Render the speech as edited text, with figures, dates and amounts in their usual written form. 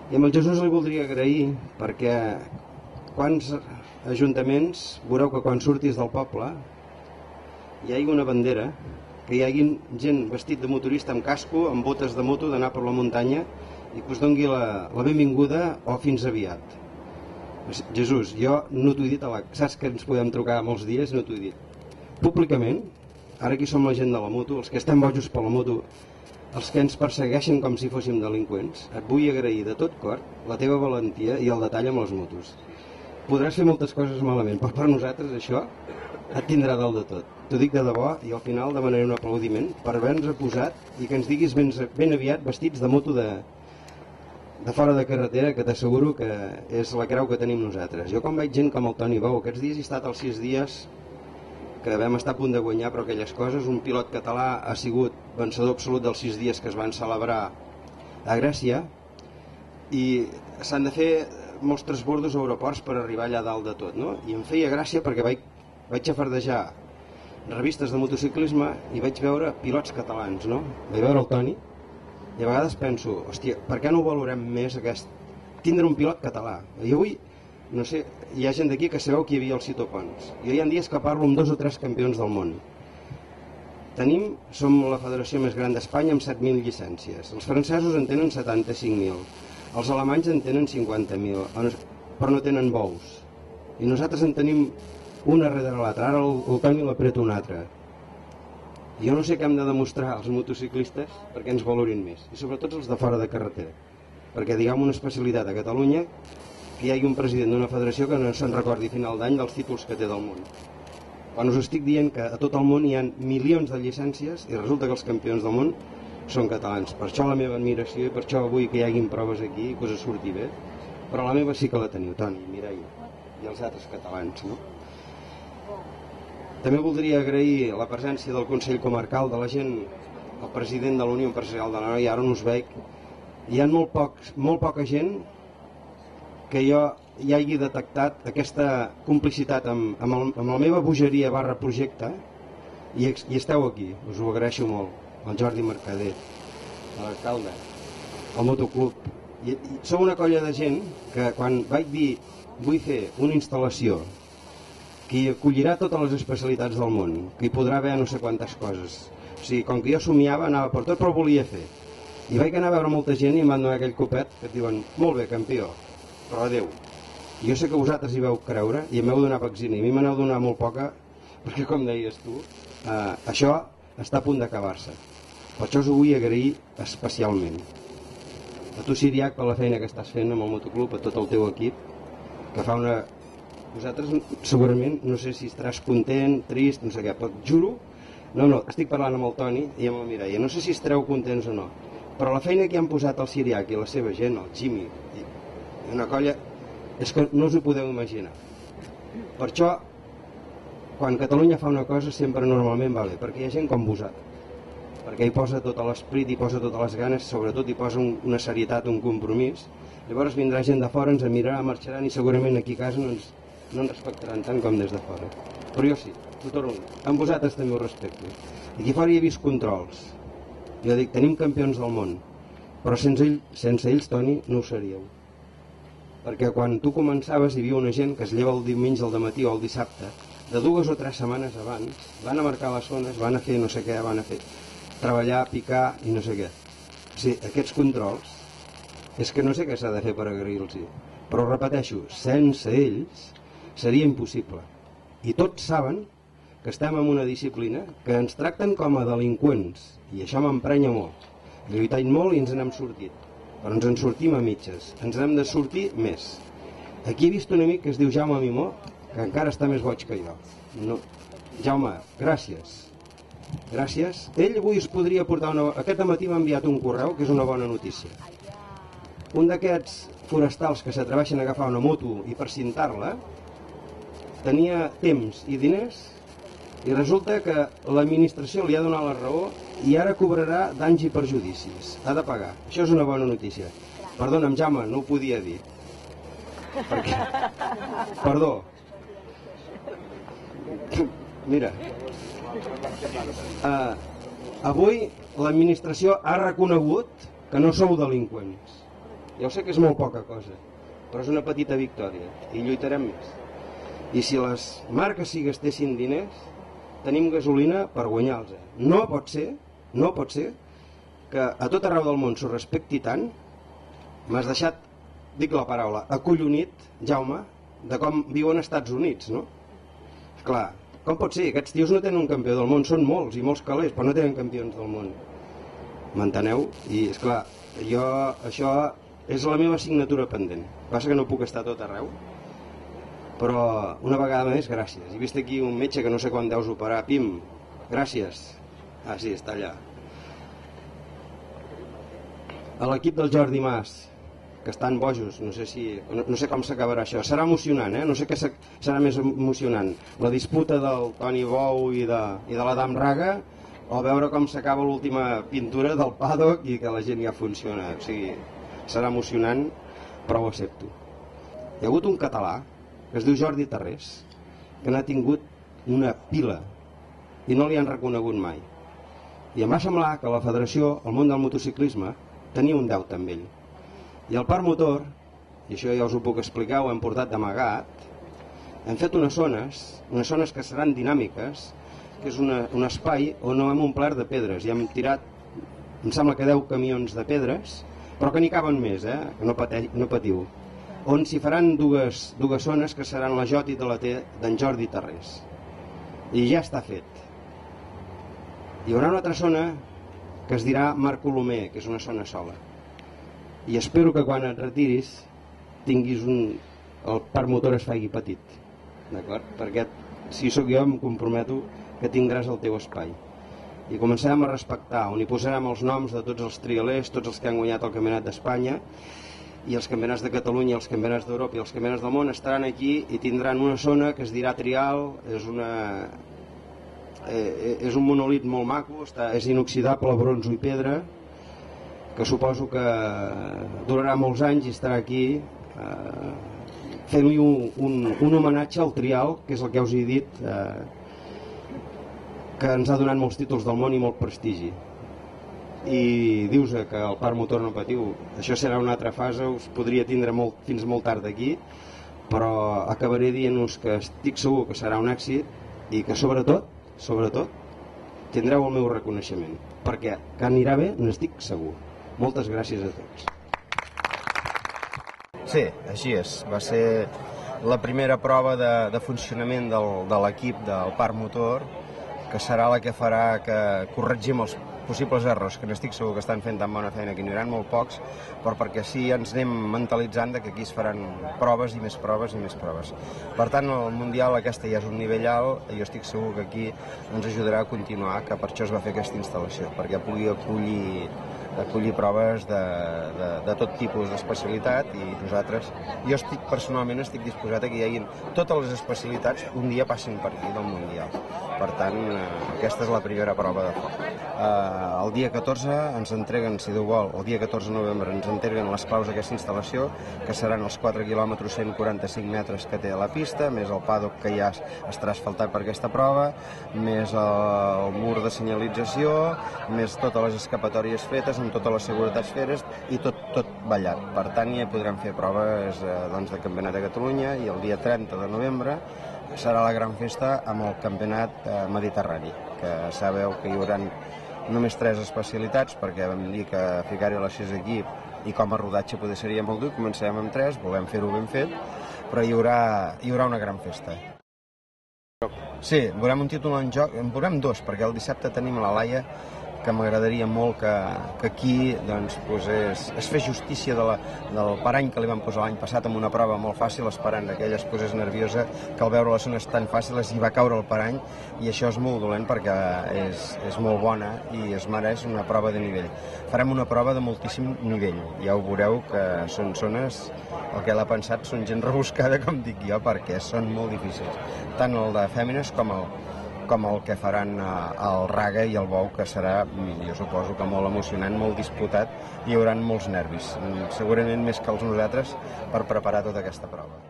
I amb el Jesús li voldria agrair perquè quants ajuntaments veureu que quan surtis del poble hi hagi una bandera, que hi hagi gent vestit de motorista amb casco, amb botes de moto, d'anar per la muntanya i que us doni la benvinguda o fins aviat. Jesús, jo no t'ho he dit, saps que ens podem trucar molts dies, no t'ho he dit. Públicament, ara aquí som la gent de la moto, els que estem bojos per la moto, els que ens persegueixen com si fóssim delinqüents, et vull agrair de tot cor la teva valentia i el detall amb les motos. Podràs fer moltes coses malament, però per nosaltres això et tindrà dalt de tot. T'ho dic de debò i al final demanaré un aplaudiment per haver-nos posat i que ens diguis ben aviat vestits de moto de fora de carretera, que t'asseguro que és la creu que tenim nosaltres. Jo quan veig gent com el Toni Bou, aquests dies he estat els 6 dies que vam estar a punt de guanyar, però aquelles coses, un pilot català ha sigut vencedor absolut dels 6 dies que es van celebrar a Grècia i s'han de fer molts transbordos a aeroports per arribar allà dalt de tot, no? I em feia gràcia perquè vaig afardejar revistes de motociclisme i vaig veure pilots catalans, no? Vaig veure el Toni i a vegades penso, hòstia, per què no valorem més tindre un pilot català? I avui, no sé, hi ha gent d'aquí que sabeu que hi havia el Cito Pons. Jo hi ha dies que parlo amb 2 o 3 campions del món. Som la federació més gran d'Espanya amb 7.000 llicències. Els francesos en tenen 75.000. Els alemanys en tenen 50.000, però no tenen bous. I nosaltres en tenim una darrere l'altra. Ara el Toni l'apreta un altre. Jo no sé què hem de demostrar als motociclistes perquè ens valorin més. I sobretot els de fora de carretera. Perquè diguem una especialitat a Catalunya que hi hagi un president d'una federació que no se'n recordi a final d'any dels títols que té del món. Quan us estic dient que a tot el món hi ha milions de llicències i resulta que els campions del món són catalans. Per això la meva admiració i per això vull que hi haguin proves aquí i que us surti bé. Però la meva sí que la teniu, Toni, Mireia i els altres catalans, no? També voldria agrair la presència del Consell Comarcal, de la gent, el president de la Unió Empresarial de l'Anoia, ara no us veig. Hi ha molt poca gent que jo hi hagi detectat aquesta complicitat amb la meva bogeria / projecte i esteu aquí, us ho agraeixo molt. El Jordi Mercader, l'alcalde, el motoclub. Sou una colla de gent que quan vaig dir vull fer una instal·lació que hi acollirà totes les especialitats del món, que hi podrà haver no sé quantes coses. O sigui, com que jo somiava, anava per tot, però ho volia fer. I vaig anar a veure molta gent i em van donar aquell copet que et diuen, molt bé, campió, però adeu. Jo sé que vosaltres hi veu creure i em veu donar vaccina, i a mi me n'heu donat molt poca, perquè com deies tu, això està a punt d'acabar-se. Per això us ho vull agrair especialment. A tu, Siriac, per la feina que estàs fent amb el motoclub, a tot el teu equip, que fa una... Vosaltres segurament, no sé si estaràs content, trist, no sé què, però juro, no, estic parlant amb el Toni i amb la Mireia, no sé si estareu contents o no, però la feina que han posat el Siriac i la seva gent, el Jimmy, i una colla, és que no us ho podeu imaginar. Per això, quan Catalunya fa una cosa, sempre normalment va bé, perquè hi ha gent com vosaltres, perquè hi posa tot l'esperit, hi posa totes les ganes, sobretot hi posa una serietat, un compromís. Llavors vindrà gent de fora, ens mirarà, marxaran i segurament aquí a casa no ens respectaran tant com des de fora. Però jo sí, ho torno, amb vosaltres també ho respecto. Aquí fora hi ha vist controls. Jo dic, tenim campions del món, però sense ells, Toni, no ho seríeu. Perquè quan tu començaves hi havia una gent que es lleva el diumenge al dematí o el dissabte, de 2 o 3 setmanes abans, van a marcar les zones, van a fer no sé què, van a fer treballar, picar i no sé què. O sigui, aquests controls, és que no sé què s'ha de fer per agrair-los. Però repeteixo, sense ells seria impossible. I tots saben que estem en una disciplina que ens tracten com a delinqüents, i això m'emprenya molt. He lluitat molt i ens n'hem sortit, però ens en sortim a mitges, ens n'hem de sortir més. Aquí he vist un amic que es diu Jaume Mimó, que encara està més boig que jo. No. Jaume, gràcies. Gràcies. Ell avui es podria portar Aquest matí m'ha enviat un correu, que és una bona notícia. Un d'aquests forestals que s'atreveixen a agafar una moto i per cintar-la, tenia temps i diners i resulta que l'administració li ha donat la raó i ara cobrarà danys i perjudicis. Ha de pagar. Això és una bona notícia. Perdona'm, Jaume, no ho podia dir. Perquè... Perdó. Mira. Avui l'administració ha reconegut que no sou delinqüents. Ja ho sé que és molt poca cosa, però és una petita victòria i lluitarem més. I si les marques sí gastessin diners, tenim gasolina per guanyar-los. No pot ser que a tot arreu del món s'ho respecti tant. M'has deixat, dic la paraula, acollonit, Jaume, de com viuen als Estats Units, no? Esclar, com pot ser? Aquests tios no tenen un campió del món, són molts i molts calés, però no tenen campions del món. M'enteneu? I, esclar, això és la meva assignatura pendent. Passa que no puc estar a tot arreu, però una vegada més, gràcies. He vist aquí un metge que no sé quan deus operar. Pim, gràcies. Ah, sí, està allà. A l'equip del Jordi Mas, que estan bojos, no sé com s'acabarà això. Serà emocionant, no sé què serà més emocionant, la disputa del Toni Bou i de l'Adam Raga, o veure com s'acaba l'última pintura del paddock i que la gent ja funciona. O sigui, serà emocionant, però ho accepto. Hi ha hagut un català que es diu Jordi Tarrés, que n'ha tingut una pila i no li han reconegut mai. I em va semblar que la federació, el món del motociclisme, tenia un deute amb ell. I el parc motor, i això ja us ho puc explicar, ho hem portat d'amagat, hem fet unes zones que seran dinàmiques, que és un espai on hem omplert de pedres i hem tirat, em sembla que 10 camions de pedres, però que n'hi caben més, que no patiu, on s'hi faran dues zones que seran la J i de la T d'en Jordi Tarrés. I ja està fet. Hi haurà una altra zona que es dirà Marc Colomer, que és una zona sola. I espero que quan et retiris tinguis el parc motor es faci petit, d'acord? Perquè si sóc jo em comprometo que tindràs el teu espai. I començarem a respectar, on hi posarem els noms de tots els trialers, tots els que han guanyat el Campionat d'Espanya, i els campionats de Catalunya, els campionats d'Europa i els campionats del món estaran aquí i tindran una zona que es dirà trial, és un monolit molt maco, és inoxidable, bronzo i pedra, que suposo que durarà molts anys i estarà aquí fent-li un homenatge al trial, que és el que us he dit, que ens ha donat molts títols del món i molt prestigi. I dius que el parc motor no patiu, això serà una altra fase, us podria tindre fins molt tard d'aquí, però acabaré dient-vos que estic segur que serà un èxit i que sobretot tindreu el meu reconeixement, perquè que anirà bé n'estic segur. Moltes gràcies a tots. Sí, així és. Va ser la primera prova de funcionament de l'equip del parc motor, que serà la que farà que corregim els possibles errors, que n'estic segur que estan fent tan bona feina que n'hi haurà molt pocs, però perquè així ens anem mentalitzant que aquí es faran proves i més proves i més proves. Per tant, el Mundial aquesta ja és un nivell alt i jo estic segur que aquí ens ajudarà a continuar, que per això es va fer aquesta instal·lació, perquè pugui acollir proves de tot tipus d'especialitat i nosaltres, jo personalment estic disposat a que hi hagi totes les especialitats un dia passin per aquí del Mundial. Per tant, aquesta és la primera prova de foc. El dia 14 ens entreguen, si Déu vol, el dia 14 de novembre ens entreguen les claus d'aquesta instal·lació, que seran els 4 quilòmetres 145 metres que té a la pista, més el paddock que ja estarà asfaltat per aquesta prova, més el mur de senyalització, més totes les escapatòries fetes, amb totes les seguretats fetes i tot ballat. Per tant, ja podrem fer proves de Campionat de Catalunya i el dia 30 de novembre serà la gran festa amb el Campionat Mediterrani, que sabeu que hi haurà només 3 especialitats, perquè vam dir que ficar-hi les 6 aquí i com a rodatge poder seria molt dur, començarem amb 3, volem fer-ho ben fet, però hi haurà una gran festa. Sí, veurem un títol en joc, en veurem 2, perquè el dissabte tenim la Laia, que m'agradaria molt que aquí es fes justícia del parany que li van posar l'any passat amb una prova molt fàcil, esperant que ella es posés nerviosa, que al veure les zones tan fàcils hi va caure el parany, i això és molt dolent perquè és molt bona i es mereix una prova de nivell. Farem una prova de moltíssim nivell, ja ho veureu que són zones, el que l'ha pensat són gent rebuscada, com dic jo, perquè són molt difícils, tant el de fèmines com el que faran el Raga i el Bou, que serà, jo suposo que molt emocionant, molt disputat, i hi haurà molts nervis, segurament més que els nosaltres, per preparar tota aquesta prova.